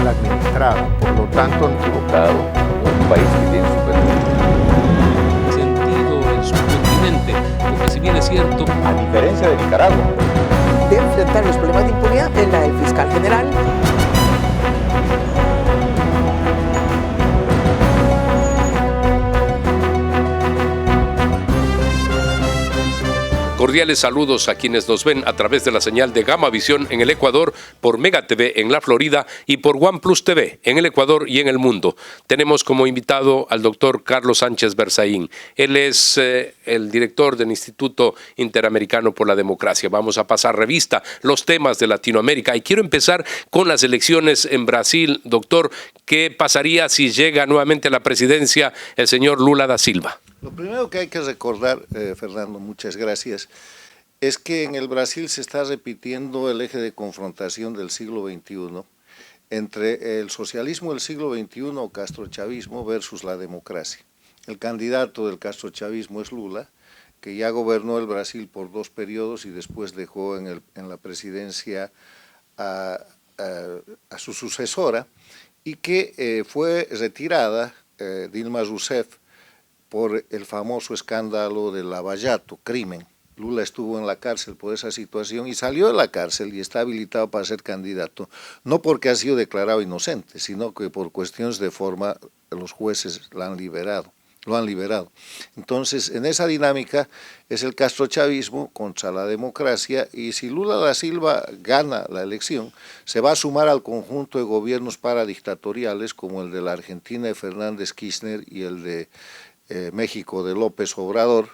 mal administrada. Por lo tanto, equivocado, un país que tiene sentido en su continente, porque si bien es cierto, a diferencia de Nicaragua, de enfrentar los problemas de impunidad en la del fiscal general. cordiales saludos a quienes nos ven a través de la señal de Gama Visión en el Ecuador, por Mega TV en la Florida y por OnePlus TV en el Ecuador y en el mundo. Tenemos como invitado al doctor Carlos Sánchez Berzaín. Él es el director del Instituto Interamericano por la Democracia. Vamos a pasar revista los temas de Latinoamérica y quiero empezar con las elecciones en Brasil. Doctor, ¿qué pasaría si llega nuevamente a la presidencia el señor Lula da Silva? Lo primero que hay que recordar, Fernando, muchas gracias, es que en el Brasil se está repitiendo el eje de confrontación del siglo XXI entre el socialismo del siglo XXI o castrochavismo versus la democracia. El candidato del castrochavismo es Lula, que ya gobernó el Brasil por 2 periodos y después dejó en la presidencia a su sucesora y que fue retirada, Dilma Rousseff, por el famoso escándalo del Lava Jato, crimen. Lula estuvo en la cárcel por esa situación y salió de la cárcel y está habilitado para ser candidato, no porque ha sido declarado inocente, sino que por cuestiones de forma los jueces lo han liberado. Entonces, en esa dinámica es el castrochavismo contra la democracia y si Lula da Silva gana la elección, se va a sumar al conjunto de gobiernos paradictatoriales como el de la Argentina de Fernández Kirchner y el de México de López Obrador,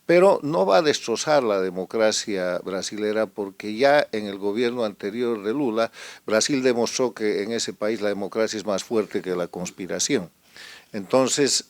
pero no va a destrozar la democracia brasilera porque ya en el gobierno anterior de Lula, Brasil demostró que en ese país la democracia es más fuerte que la conspiración. Entonces,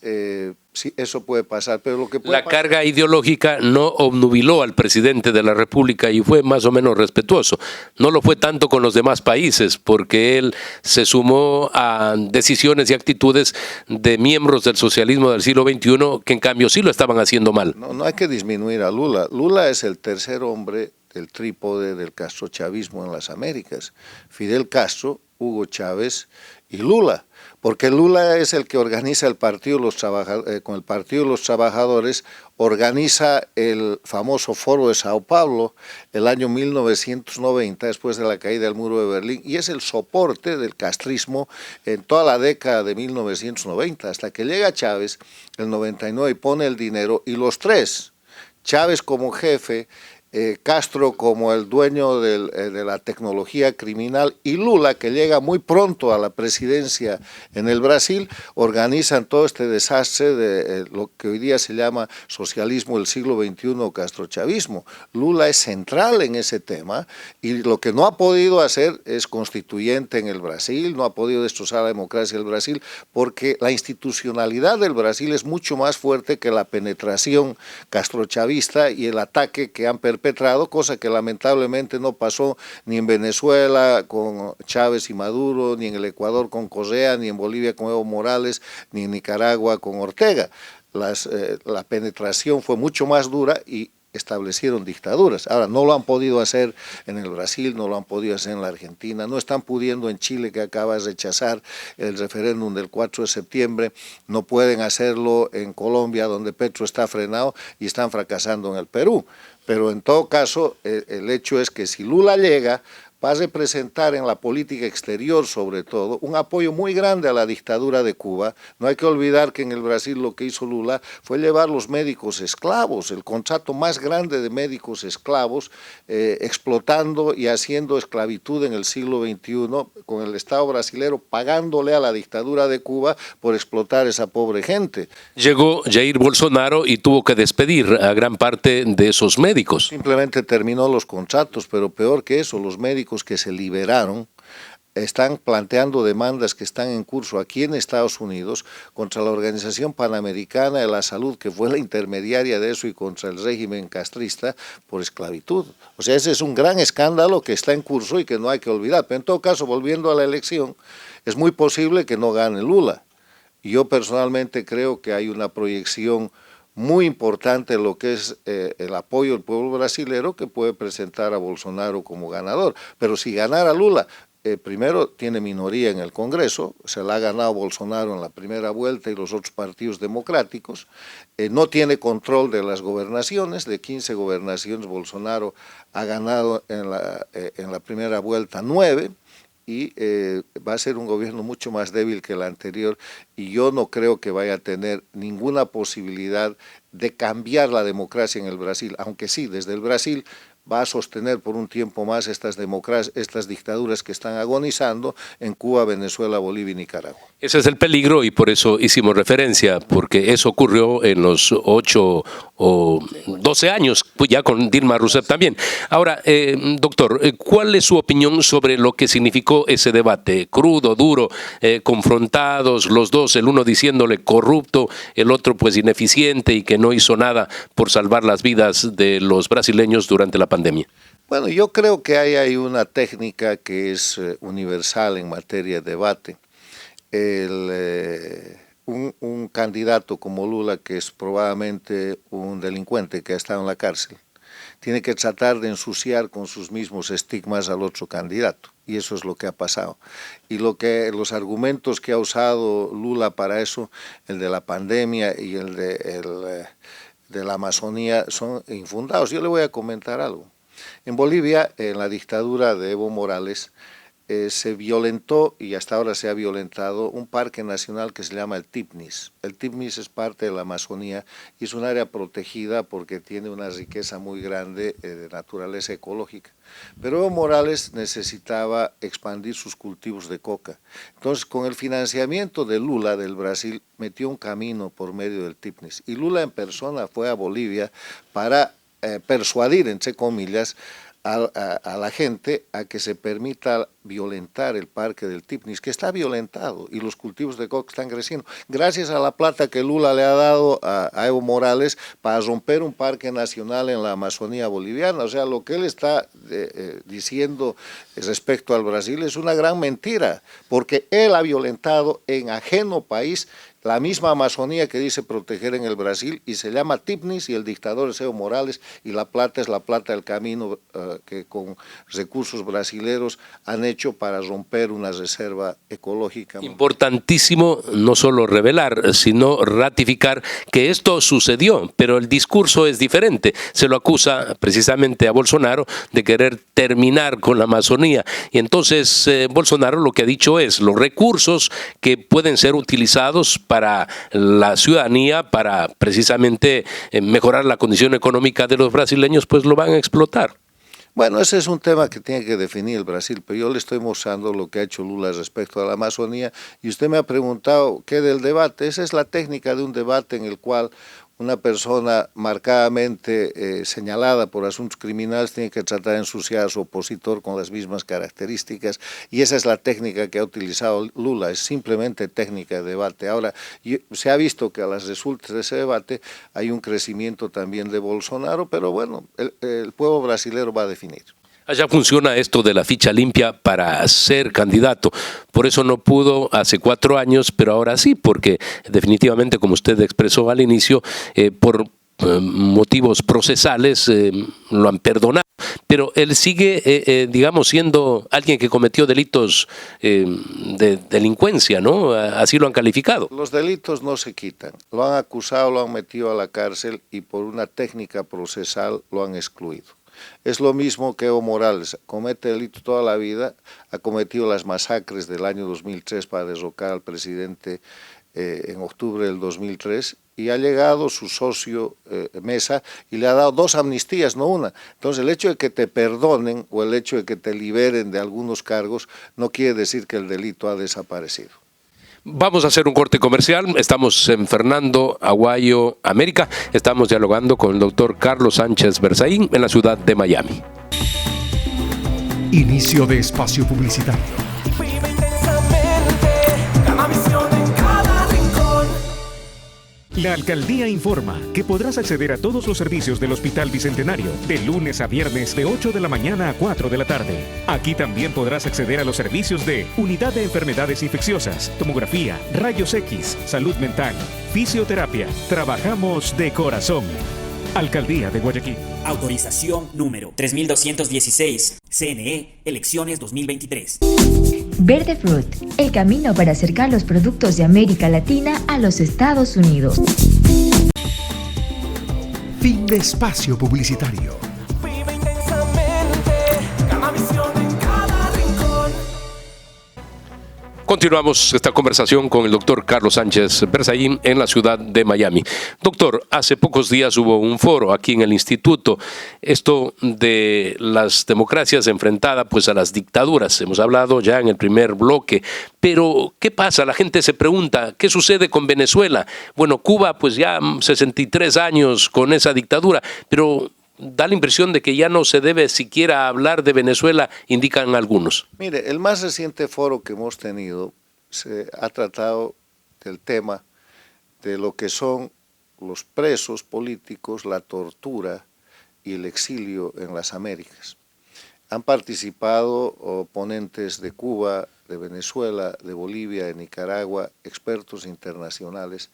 sí, eso puede pasar, pero lo que puede pasar... carga ideológica no obnubiló al presidente de la República y fue más o menos respetuoso. No lo fue tanto con los demás países, porque él se sumó a decisiones y actitudes de miembros del socialismo del siglo XXI que en cambio sí lo estaban haciendo mal. No hay que disminuir a Lula. Lula es el tercer hombre del trípode del castrochavismo en las Américas. Fidel Castro, Hugo Chávez y Lula. Porque Lula es el que organiza el Partido de los Trabajadores, con el Partido de los Trabajadores, organiza el famoso Foro de Sao Paulo el año 1990, después de la caída del muro de Berlín, y es el soporte del castrismo en toda la década de 1990, hasta que llega Chávez, el 99, y pone el dinero, y los tres, Chávez como jefe, Castro como el dueño de la tecnología criminal y Lula, que llega muy pronto a la presidencia en el Brasil, organizan todo este desastre de lo que hoy día se llama socialismo del siglo XXI o castrochavismo. Lula es central en ese tema y lo que no ha podido hacer es constituyente en el Brasil, no ha podido destrozar la democracia del Brasil porque la institucionalidad del Brasil es mucho más fuerte que la penetración castrochavista y el ataque que han perpetrado, cosa que lamentablemente no pasó ni en Venezuela con Chávez y Maduro, ni en el Ecuador con Correa, ni en Bolivia con Evo Morales, ni en Nicaragua con Ortega. La penetración fue mucho más dura y establecieron dictaduras. Ahora, no lo han podido hacer en el Brasil, no lo han podido hacer en la Argentina, no están pudiendo en Chile, que acaba de rechazar el referéndum del 4 de septiembre, no pueden hacerlo en Colombia, donde Petro está frenado, y están fracasando en el Perú. Pero en todo caso, el hecho es que si Lula llega, va a representar en la política exterior, sobre todo, un apoyo muy grande a la dictadura de Cuba. No hay que olvidar que en el Brasil lo que hizo Lula fue llevar los médicos esclavos, el contrato más grande de médicos esclavos, explotando y haciendo esclavitud en el siglo XXI, con el Estado brasilero pagándole a la dictadura de Cuba por explotar esa pobre gente. Llegó Jair Bolsonaro y tuvo que despedir a gran parte de esos médicos. Simplemente terminó los contratos, pero peor que eso, los médicos que se liberaron están planteando demandas que están en curso aquí en Estados Unidos contra la Organización Panamericana de la Salud, que fue la intermediaria de eso, y contra el régimen castrista por esclavitud. O sea, ese es un gran escándalo que está en curso y que no hay que olvidar. Pero en todo caso, volviendo a la elección, es muy posible que no gane Lula. Y yo personalmente creo que hay una proyección muy importante lo que es el apoyo del pueblo brasilero, que puede presentar a Bolsonaro como ganador. Pero si ganara Lula, primero tiene minoría en el Congreso, se la ha ganado Bolsonaro en la primera vuelta y los otros partidos democráticos, no tiene control de las gobernaciones, de 15 gobernaciones Bolsonaro ha ganado en la primera vuelta 9, y va a ser un gobierno mucho más débil que el anterior, y yo no creo que vaya a tener ninguna posibilidad de cambiar la democracia en el Brasil, aunque sí, desde el Brasil va a sostener por un tiempo más estas dictaduras que están agonizando en Cuba, Venezuela, Bolivia y Nicaragua. Ese es el peligro y por eso hicimos referencia, porque eso ocurrió en los 8 o 12 años, pues ya con Dilma Rousseff también. Ahora, doctor, ¿cuál es su opinión sobre lo que significó ese debate? Crudo, duro, confrontados los dos, el uno diciéndole corrupto, el otro pues ineficiente y que no hizo nada por salvar las vidas de los brasileños durante la pandemia. Bueno, yo creo que hay una técnica que es universal en materia de debate. Un candidato como Lula, que es probablemente un delincuente que ha estado en la cárcel, tiene que tratar de ensuciar con sus mismos estigmas al otro candidato, y eso es lo que ha pasado. Y los argumentos que ha usado Lula para eso, el de la pandemia y el de la Amazonía, son infundados. Yo le voy a comentar algo. En Bolivia, en la dictadura de Evo Morales, se violentó, y hasta ahora se ha violentado, un parque nacional que se llama el Tipnis. El Tipnis es parte de la Amazonía y es un área protegida porque tiene una riqueza muy grande de naturaleza ecológica. Pero Evo Morales necesitaba expandir sus cultivos de coca. Entonces, con el financiamiento de Lula del Brasil, metió un camino por medio del Tipnis. Y Lula en persona fue a Bolivia para persuadir, entre comillas, a la gente a que se permita violentar el parque del Tipnis, que está violentado, y los cultivos de coca están creciendo, gracias a la plata que Lula le ha dado a Evo Morales para romper un parque nacional en la Amazonía boliviana. O sea, lo que él está diciendo respecto al Brasil es una gran mentira, porque él ha violentado en ajeno país la misma Amazonía que dice proteger en el Brasil, y se llama Tipnis, y el dictador es Evo Morales, y la plata es la plata del camino que con recursos brasileros han hecho para romper una reserva ecológica. Importantísimo no solo revelar, sino ratificar que esto sucedió, pero el discurso es diferente. Se lo acusa precisamente a Bolsonaro de querer terminar con la Amazonía, y entonces Bolsonaro lo que ha dicho es los recursos que pueden ser utilizados para la ciudadanía, para precisamente mejorar la condición económica de los brasileños, pues lo van a explotar. Bueno, ese es un tema que tiene que definir el Brasil, pero yo le estoy mostrando lo que ha hecho Lula respecto a la Amazonía, y usted me ha preguntado qué del debate. Esa es la técnica de un debate en el cual una persona marcadamente señalada por asuntos criminales tiene que tratar de ensuciar a su opositor con las mismas características, y esa es la técnica que ha utilizado Lula, es simplemente técnica de debate. Ahora, se ha visto que a las resultas de ese debate hay un crecimiento también de Bolsonaro, pero bueno, el pueblo brasileño va a definir. Allá funciona esto de la ficha limpia para ser candidato. Por eso no pudo hace 4 años, pero ahora sí, porque definitivamente, como usted expresó al inicio, por motivos procesales lo han perdonado. Pero él sigue, digamos, siendo alguien que cometió delitos de delincuencia, ¿no? Así lo han calificado. Los delitos no se quitan. Lo han acusado, lo han metido a la cárcel y por una técnica procesal lo han excluido. Es lo mismo que Evo Morales, comete delito toda la vida, ha cometido las masacres del año 2003 para derrocar al presidente en octubre del 2003, y ha llegado su socio Mesa y le ha dado 2 amnistías, no una. Entonces el hecho de que te perdonen o el hecho de que te liberen de algunos cargos no quiere decir que el delito ha desaparecido. Vamos a hacer un corte comercial. Estamos en Fernando Aguayo, América. Estamos dialogando con el doctor Carlos Sánchez Berzaín en la ciudad de Miami. Inicio de espacio publicitario. La Alcaldía informa que podrás acceder a todos los servicios del Hospital Bicentenario de lunes a viernes de 8 de la mañana a 4 de la tarde. Aquí también podrás acceder a los servicios de Unidad de Enfermedades Infecciosas, Tomografía, Rayos X, Salud Mental, Fisioterapia. Trabajamos de corazón. Alcaldía de Guayaquil. Autorización número 3216. CNE, elecciones 2023. Verde Fruit, el camino para acercar los productos de América Latina a los Estados Unidos. Fin de espacio publicitario. Vive intensamente, Gamavisión en cada rincón. Continuamos esta conversación con el doctor Carlos Sánchez Berzaín en la ciudad de Miami. Doctor, hace pocos días hubo un foro aquí en el instituto, esto de las democracias enfrentadas pues a las dictaduras. Hemos hablado ya en el primer bloque, pero ¿qué pasa? La gente se pregunta, ¿qué sucede con Venezuela? Bueno, Cuba pues ya 63 años con esa dictadura, pero da la impresión de que ya no se debe siquiera hablar de Venezuela, indican algunos. Mire, el más reciente foro que hemos tenido se ha tratado del tema de lo que son los presos políticos, la tortura y el exilio en las Américas. Han participado ponentes de Cuba, de Venezuela, de Bolivia, de Nicaragua, expertos internacionales,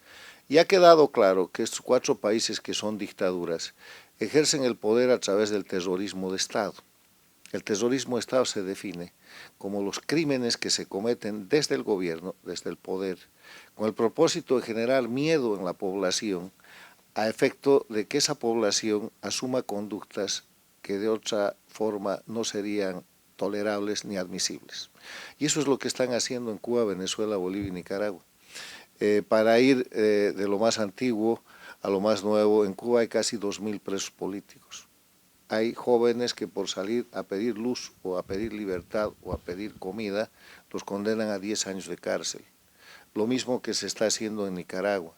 y ha quedado claro que estos 4 países que son dictaduras ejercen el poder a través del terrorismo de Estado. El terrorismo de Estado se define como los crímenes que se cometen desde el gobierno, desde el poder, con el propósito de generar miedo en la población, a efecto de que esa población asuma conductas que de otra forma no serían tolerables ni admisibles. Y eso es lo que están haciendo en Cuba, Venezuela, Bolivia y Nicaragua. Para ir de lo más antiguo a lo más nuevo, en Cuba hay casi 2.000 presos políticos. Hay jóvenes que por salir a pedir luz o a pedir libertad o a pedir comida, los condenan a 10 años de cárcel. Lo mismo que se está haciendo en Nicaragua.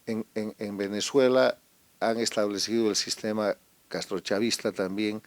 En Venezuela han establecido el sistema castrochavista también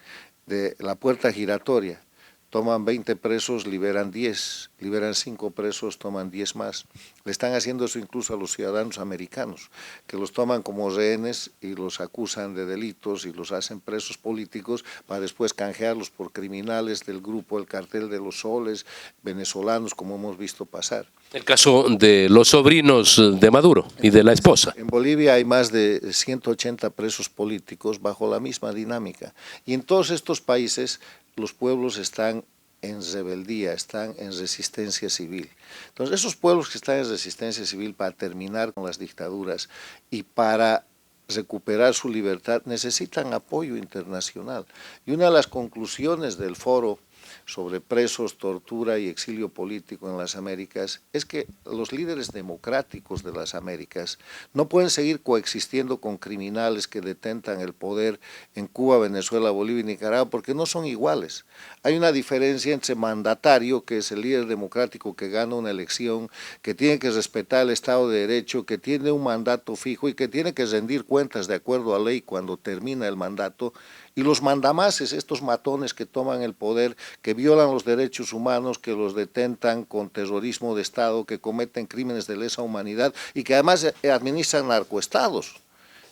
de la puerta giratoria. Toman 20 presos, liberan 10, liberan 5 presos, toman 10 más. Le están haciendo eso incluso a los ciudadanos americanos, que los toman como rehenes y los acusan de delitos y los hacen presos políticos para después canjearlos por criminales del grupo El Cartel de los Soles, venezolanos, como hemos visto pasar. El caso de los sobrinos de Maduro y de la esposa. En Bolivia hay más de 180 presos políticos bajo la misma dinámica. Y en todos estos países los pueblos están en rebeldía, están en resistencia civil. Entonces, esos pueblos que están en resistencia civil para terminar con las dictaduras y para recuperar su libertad necesitan apoyo internacional. Y una de las conclusiones del foro sobre presos, tortura y exilio político en las Américas es que los líderes democráticos de las Américas no pueden seguir coexistiendo con criminales que detentan el poder en Cuba, Venezuela, Bolivia y Nicaragua porque no son iguales. Hay una diferencia entre mandatario, que es el líder democrático que gana una elección, que tiene que respetar el Estado de Derecho, que tiene un mandato fijo y que tiene que rendir cuentas de acuerdo a ley cuando termina el mandato, y los mandamases, estos matones que toman el poder, que violan los derechos humanos, que los detentan con terrorismo de Estado, que cometen crímenes de lesa humanidad y que además administran narcoestados.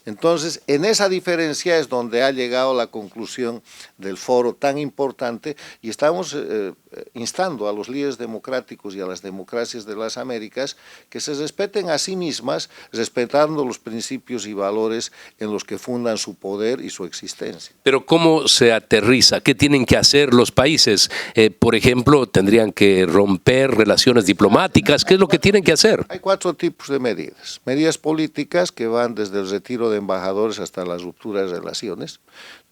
Entonces, en esa diferencia es donde ha llegado la conclusión del foro tan importante y estamos instando a los líderes democráticos y a las democracias de las Américas que se respeten a sí mismas, respetando los principios y valores en los que fundan su poder y su existencia. Pero ¿cómo se aterriza? ¿Qué tienen que hacer los países? Por ejemplo, ¿tendrían que romper relaciones diplomáticas? ¿Qué es lo que tienen que hacer? Hay 4 tipos de medidas. Medidas políticas que van desde el retiro de embajadores hasta las rupturas de relaciones.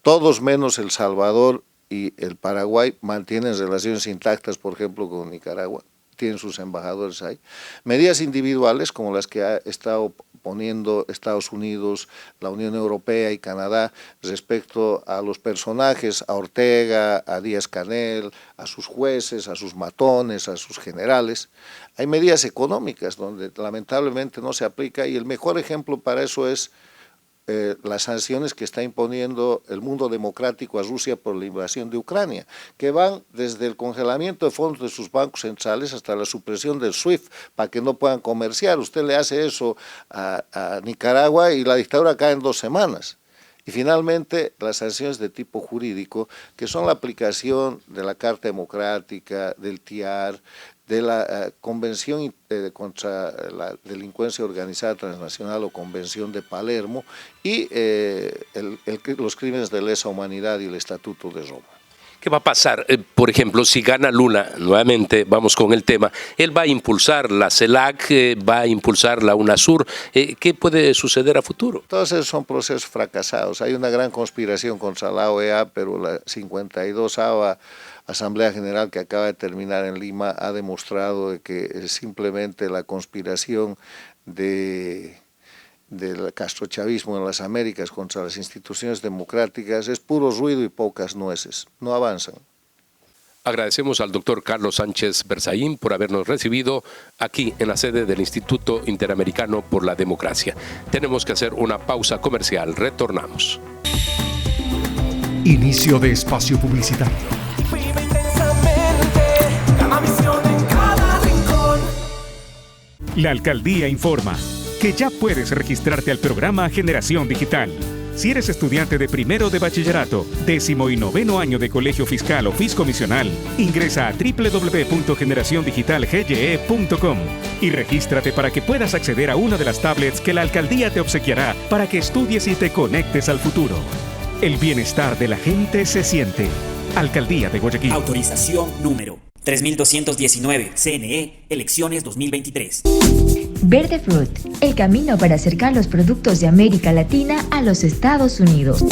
Todos menos El Salvador y el Paraguay mantienen relaciones intactas, por ejemplo, con Nicaragua. Tienen sus embajadores ahí. Medidas individuales como las que ha estado poniendo Estados Unidos, la Unión Europea y Canadá respecto a los personajes, a Ortega, a Díaz-Canel, a sus jueces, a sus matones, a sus generales. Hay medidas económicas donde lamentablemente no se aplica y el mejor ejemplo para eso es las sanciones que está imponiendo el mundo democrático a Rusia por la invasión de Ucrania, que van desde el congelamiento de fondos de sus bancos centrales hasta la supresión del SWIFT para que no puedan comerciar. Usted le hace eso a Nicaragua y la dictadura cae en 2 semanas. Y finalmente, las sanciones de tipo jurídico, que son la aplicación de la Carta Democrática, del TIAR, de la Convención contra la Delincuencia Organizada Transnacional o Convención de Palermo y los crímenes de lesa humanidad y el Estatuto de Roma. ¿Qué va a pasar? Por ejemplo, si gana Lula, nuevamente vamos con el tema, él va a impulsar la CELAC, va a impulsar la UNASUR. ¿Qué puede suceder a futuro? Todos esos son procesos fracasados. Hay una gran conspiración contra la OEA, pero la 52ª Asamblea General que acaba de terminar en Lima ha demostrado que simplemente la conspiración del castrochavismo en las Américas contra las instituciones democráticas es puro ruido y pocas nueces, no avanzan. Agradecemos al doctor Carlos Sánchez Berzaín por habernos recibido aquí en la sede del Instituto Interamericano por la Democracia. Tenemos que hacer una pausa comercial, retornamos. Inicio de espacio publicitario. Vive intensamente, Gamavisión en cada rincón. La alcaldía informa que ya puedes registrarte al programa Generación Digital. Si eres estudiante de primero de bachillerato, 10º y 9º año de colegio fiscal o fiscomisional, ingresa a www.generaciondigitalgye.com y regístrate para que puedas acceder a una de las tablets que la alcaldía te obsequiará para que estudies y te conectes al futuro. El bienestar de la gente se siente. Alcaldía de Guayaquil. Autorización número 3219, CNE, elecciones 2023. Verde Fruit, el camino para acercar los productos de América Latina a los Estados Unidos.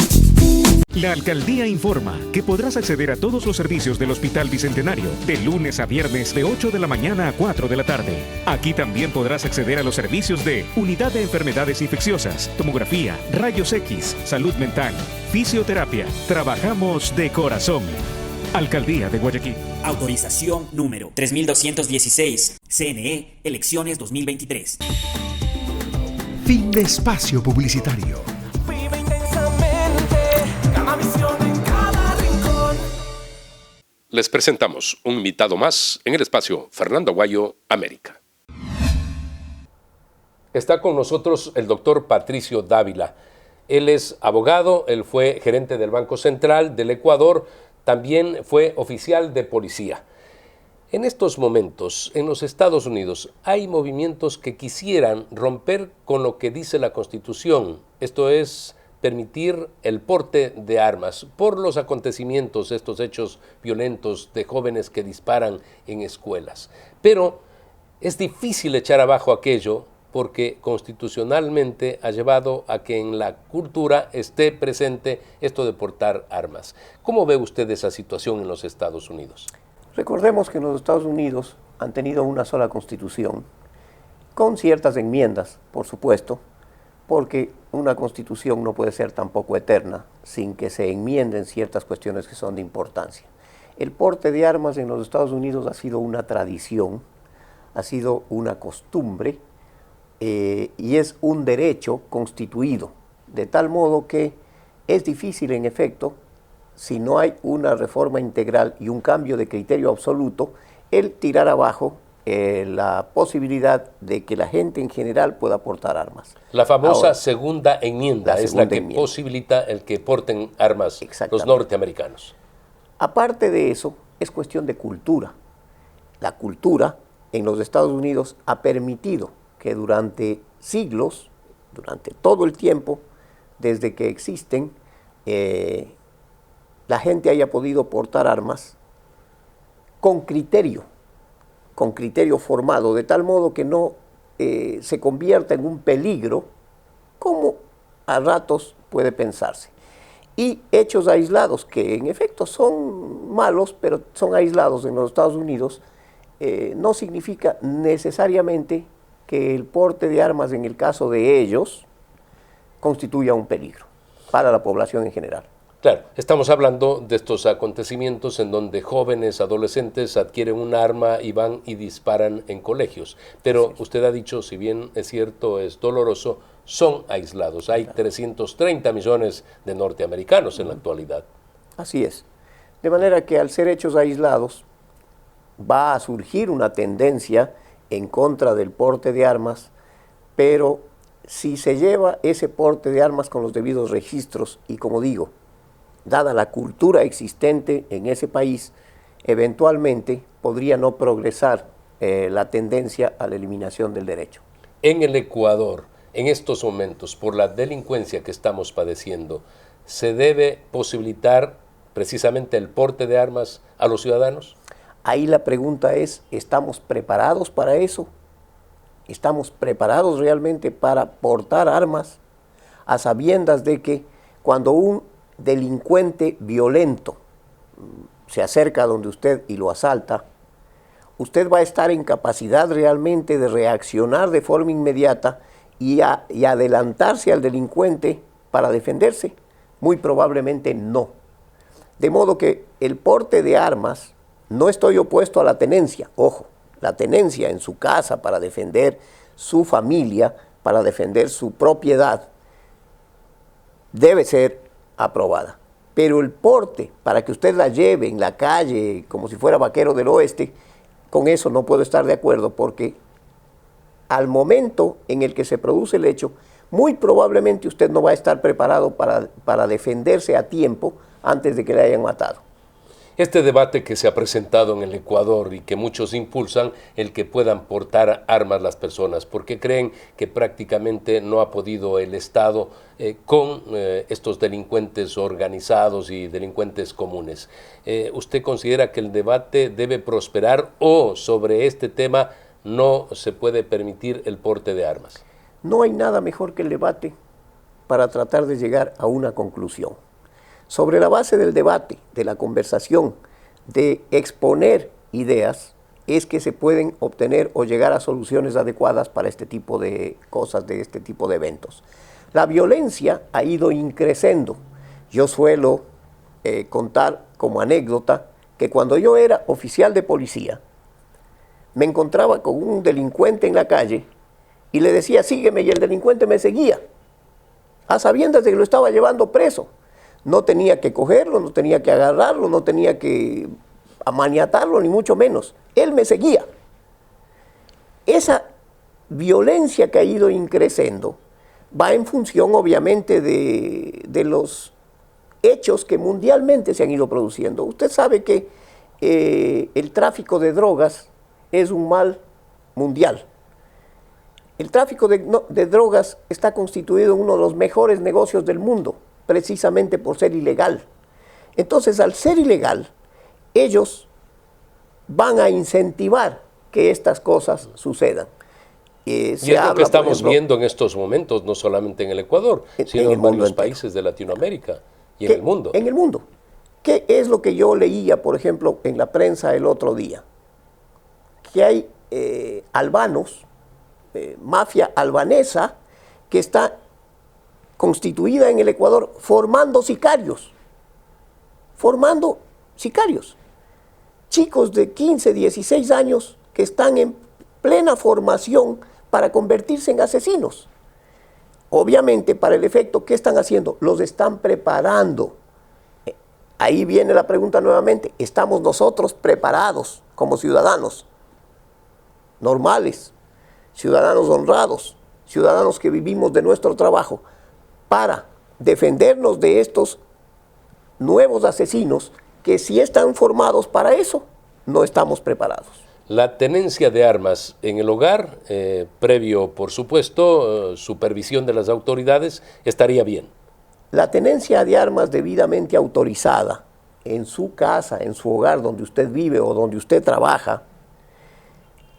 La alcaldía informa que podrás acceder a todos los servicios del Hospital Bicentenario de lunes a viernes de 8 de la mañana a 4 de la tarde. Aquí también podrás acceder a los servicios de Unidad de Enfermedades Infecciosas, Tomografía, Rayos X, Salud Mental, Fisioterapia. Trabajamos de corazón. Alcaldía de Guayaquil. Autorización número 3216, CNE, elecciones 2023. Fin de espacio publicitario. Vive intensamente, Gamavisión en cada rincón. Les presentamos un invitado más en el espacio Fernando Aguayo, América. Está con nosotros el doctor Patricio Dávila. Él es abogado, él fue gerente del Banco Central del Ecuador, también fue oficial de policía. En estos momentos, en los Estados Unidos, hay movimientos que quisieran romper con lo que dice la Constitución, esto es, permitir el porte de armas por los acontecimientos, estos hechos violentos de jóvenes que disparan en escuelas. Pero es difícil echar abajo aquello porque constitucionalmente ha llevado a que en la cultura esté presente esto de portar armas. ¿Cómo ve usted esa situación en los Estados Unidos? Recordemos que en los Estados Unidos han tenido una sola constitución, con ciertas enmiendas, por supuesto, porque una constitución no puede ser tampoco eterna sin que se enmienden ciertas cuestiones que son de importancia. El porte de armas en los Estados Unidos ha sido una tradición, ha sido una costumbre, y es un derecho constituido, de tal modo que es difícil en efecto, si no hay una reforma integral y un cambio de criterio absoluto, el tirar abajo la posibilidad de que la gente en general pueda portar armas. La famosa segunda enmienda es la que posibilita el que porten armas los norteamericanos. Aparte de eso, es cuestión de cultura. La cultura en los Estados Unidos ha permitido que durante siglos, durante todo el tiempo, desde que existen, la gente haya podido portar armas con criterio formado, de tal modo que no se convierta en un peligro, como a ratos puede pensarse. Y hechos aislados, que en efecto son malos, pero son aislados en los Estados Unidos, no significa necesariamente que el porte de armas en el caso de ellos constituya un peligro para la población en general. Claro, estamos hablando de estos acontecimientos en donde jóvenes, adolescentes adquieren un arma y van y disparan en colegios. Pero usted ha dicho, si bien es cierto, es doloroso, son aislados. Hay 330 millones de norteamericanos en la actualidad. Así es. De manera que al ser hechos aislados, va a surgir una tendencia en contra del porte de armas, pero si se lleva ese porte de armas con los debidos registros y, como digo, dada la cultura existente en ese país, eventualmente podría no progresar la tendencia a la eliminación del derecho. En el Ecuador, en estos momentos, por la delincuencia que estamos padeciendo, ¿se debe posibilitar precisamente el porte de armas a los ciudadanos? Ahí la pregunta es, ¿estamos preparados para eso? ¿Estamos preparados realmente para portar armas a sabiendas de que cuando un delincuente violento se acerca a donde usted y lo asalta, usted va a estar en capacidad realmente de reaccionar de forma inmediata y adelantarse al delincuente para defenderse? Muy probablemente no. De modo que el porte de armas, no estoy opuesto a la tenencia, ojo, la tenencia en su casa para defender su familia, para defender su propiedad, debe ser aprobada. Pero el porte, para que usted la lleve en la calle como si fuera vaquero del oeste, con eso no puedo estar de acuerdo, porque al momento en el que se produce el hecho, muy probablemente usted no va a estar preparado para defenderse a tiempo antes de que le hayan matado. Este debate que se ha presentado en el Ecuador y que muchos impulsan, el que puedan portar armas las personas, porque creen que prácticamente no ha podido el Estado con estos delincuentes organizados y delincuentes comunes. ¿Usted considera que el debate debe prosperar o sobre este tema no se puede permitir el porte de armas? No hay nada mejor que el debate para tratar de llegar a una conclusión. Sobre la base del debate, de la conversación, de exponer ideas, es que se pueden obtener o llegar a soluciones adecuadas para este tipo de cosas, de este tipo de eventos. La violencia ha ido increciendo. Yo suelo contar como anécdota que cuando yo era oficial de policía, me encontraba con un delincuente en la calle y le decía, sígueme, y el delincuente me seguía, a sabiendas de que lo estaba llevando preso. No tenía que cogerlo, no tenía que agarrarlo, no tenía que amaniatarlo, ni mucho menos. Él me seguía. Esa violencia que ha ido increciendo va en función, obviamente, de los hechos que mundialmente se han ido produciendo. Usted sabe que el tráfico de drogas es un mal mundial. El tráfico de drogas está constituido en uno de los mejores negocios del mundo, precisamente por ser ilegal. Entonces, al ser ilegal, ellos van a incentivar que estas cosas sucedan. Y es lo que estamos viendo en estos momentos, no solamente en el Ecuador, sino en varios países de Latinoamérica y en el mundo. En el mundo. ¿Qué es lo que yo leía, por ejemplo, en la prensa el otro día? Que hay albanos, mafia albanesa, que está constituida en el Ecuador formando sicarios. Chicos de 15, 16 años que están en plena formación para convertirse en asesinos. Obviamente, para el efecto, ¿qué están haciendo? Los están preparando. Ahí viene la pregunta nuevamente, ¿estamos nosotros preparados como ciudadanos normales, ciudadanos honrados, ciudadanos que vivimos de nuestro trabajo, para defendernos de estos nuevos asesinos que si están formados para eso, no estamos preparados? La tenencia de armas en el hogar, previo, por supuesto, supervisión de las autoridades, estaría bien. La tenencia de armas debidamente autorizada en su casa, en su hogar, donde usted vive o donde usted trabaja,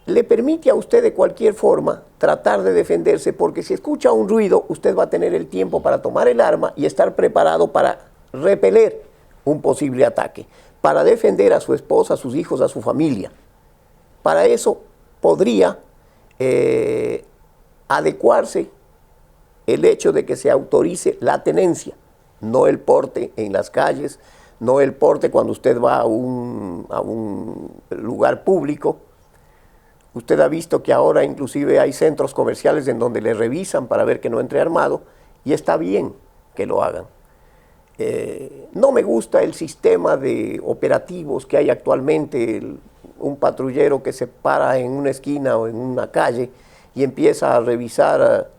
le permite a usted de cualquier forma tratar de defenderse, porque si escucha un ruido, usted va a tener el tiempo para tomar el arma y estar preparado para repeler un posible ataque, para defender a su esposa, a sus hijos, a su familia. Para eso podría adecuarse el hecho de que se autorice la tenencia, no el porte en las calles, no el porte cuando usted va a un lugar público. Usted ha visto que ahora inclusive hay centros comerciales en donde le revisan para ver que no entre armado, y está bien que lo hagan. No me gusta el sistema de operativos que hay actualmente, un patrullero que se para en una esquina o en una calle y empieza a revisar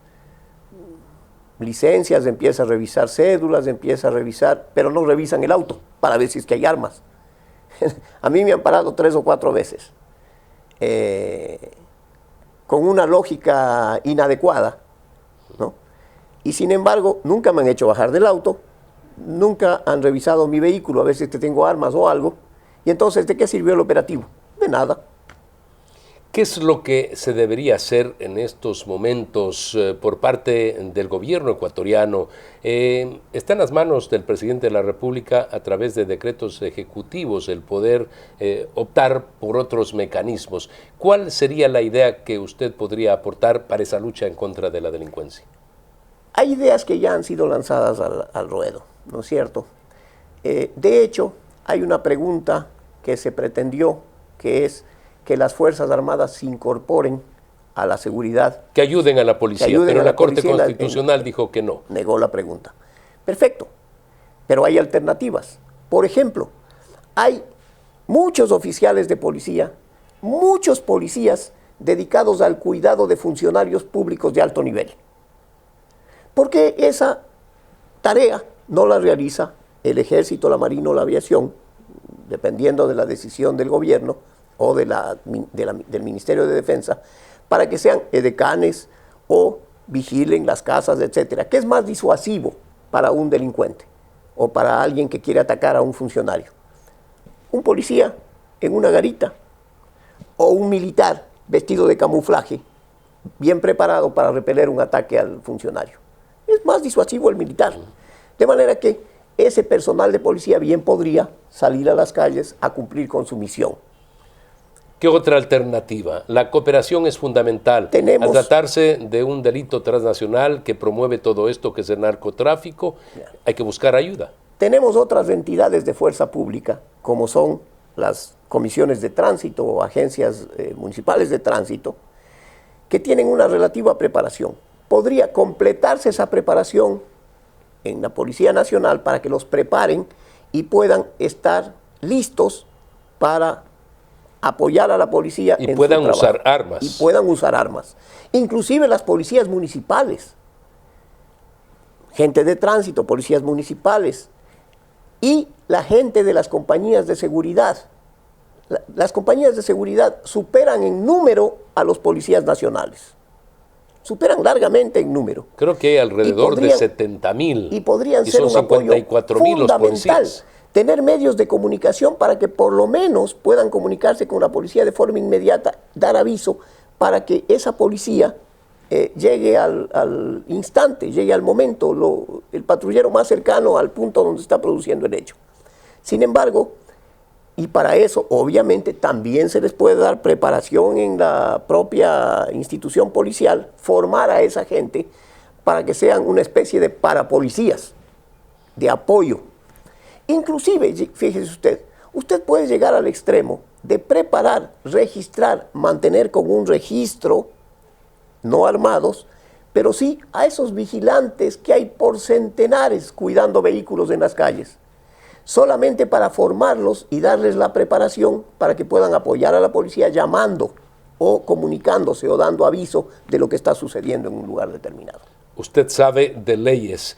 licencias, empieza a revisar cédulas, empieza a revisar, pero no revisan el auto para ver si es que hay armas. A mí me han parado 3 o 4 veces. con una lógica inadecuada, ¿no? Y sin embargo, nunca me han hecho bajar del auto, nunca han revisado mi vehículo a ver si tengo armas o algo, y entonces, ¿de qué sirvió el operativo? De nada. ¿Qué es lo que se debería hacer en estos momentos por parte del gobierno ecuatoriano? Está en las manos del presidente de la República, a través de decretos ejecutivos, el poder optar por otros mecanismos. ¿Cuál sería la idea que usted podría aportar para esa lucha en contra de la delincuencia? Hay ideas que ya han sido lanzadas al ruedo, ¿no es cierto? De hecho, hay una pregunta que se pretendió, que es que las Fuerzas Armadas se incorporen a la seguridad. Que ayuden a la policía, pero la Corte Constitucional dijo que no. Negó la pregunta. Perfecto, pero hay alternativas. Por ejemplo, hay muchos oficiales de policía, muchos policías dedicados al cuidado de funcionarios públicos de alto nivel. ¿Por qué esa tarea no la realiza el Ejército, la Marina o la Aviación, dependiendo de la decisión del gobierno o del Ministerio de Defensa, para que sean edecanes o vigilen las casas, etcétera? ¿Qué es más disuasivo para un delincuente o para alguien que quiere atacar a un funcionario? Un policía en una garita o un militar vestido de camuflaje, bien preparado para repeler un ataque al funcionario. Es más disuasivo el militar. De manera que ese personal de policía bien podría salir a las calles a cumplir con su misión. ¿Qué otra alternativa? La cooperación es fundamental. Al tratarse de un delito transnacional que promueve todo esto, que es el narcotráfico, hay que buscar ayuda. Tenemos otras entidades de fuerza pública, como son las comisiones de tránsito o agencias municipales de tránsito, que tienen una relativa preparación. Podría completarse esa preparación en la Policía Nacional para que los preparen y puedan estar listos para apoyar a la policía y puedan usar armas. Y puedan usar armas. Inclusive las policías municipales, gente de tránsito, policías municipales y la gente de las compañías de seguridad. Las compañías de seguridad superan en número a los policías nacionales. Superan largamente en número. Creo que hay alrededor de 70,000. Y podrían ser un apoyo fundamental. Tener medios de comunicación para que por lo menos puedan comunicarse con la policía de forma inmediata, dar aviso para que esa policía llegue al instante, llegue al momento, el patrullero más cercano al punto donde está produciendo el hecho. Sin embargo, y para eso obviamente también se les puede dar preparación en la propia institución policial, formar a esa gente para que sean una especie de parapolicías, de apoyo. Inclusive, fíjese usted puede llegar al extremo de preparar, registrar, mantener con un registro, no armados, pero sí a esos vigilantes que hay por centenares cuidando vehículos en las calles, solamente para formarlos y darles la preparación para que puedan apoyar a la policía llamando o comunicándose o dando aviso de lo que está sucediendo en un lugar determinado. Usted sabe de leyes.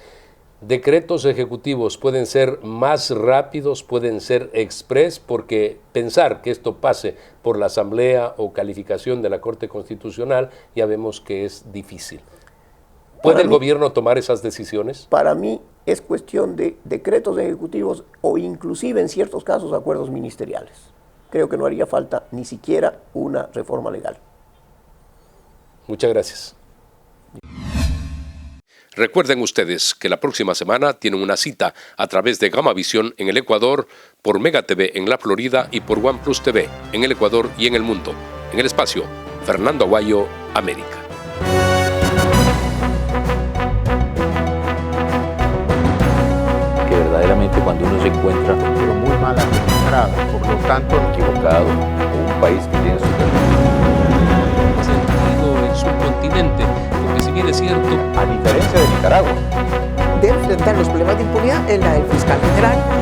Decretos ejecutivos pueden ser más rápidos, pueden ser express, porque pensar que esto pase por la Asamblea o calificación de la Corte Constitucional ya vemos que es difícil. ¿Puede el gobierno tomar esas decisiones? Para mí es cuestión de decretos ejecutivos o inclusive en ciertos casos acuerdos ministeriales. Creo que no haría falta ni siquiera una reforma legal. Muchas gracias. Recuerden ustedes que la próxima semana tienen una cita a través de Gamavisión en el Ecuador, por Mega TV en la Florida y por OnePlus TV en el Ecuador y en el mundo. En el espacio, Fernando Aguayo, América. Que verdaderamente cuando uno se encuentra pero muy mal administrado, por lo tanto equivocado, o un país que tiene su sentido el subcontinente, porque si bien es cierto, a diferencia de Nicaragua, de enfrentar los problemas de impunidad en el fiscal general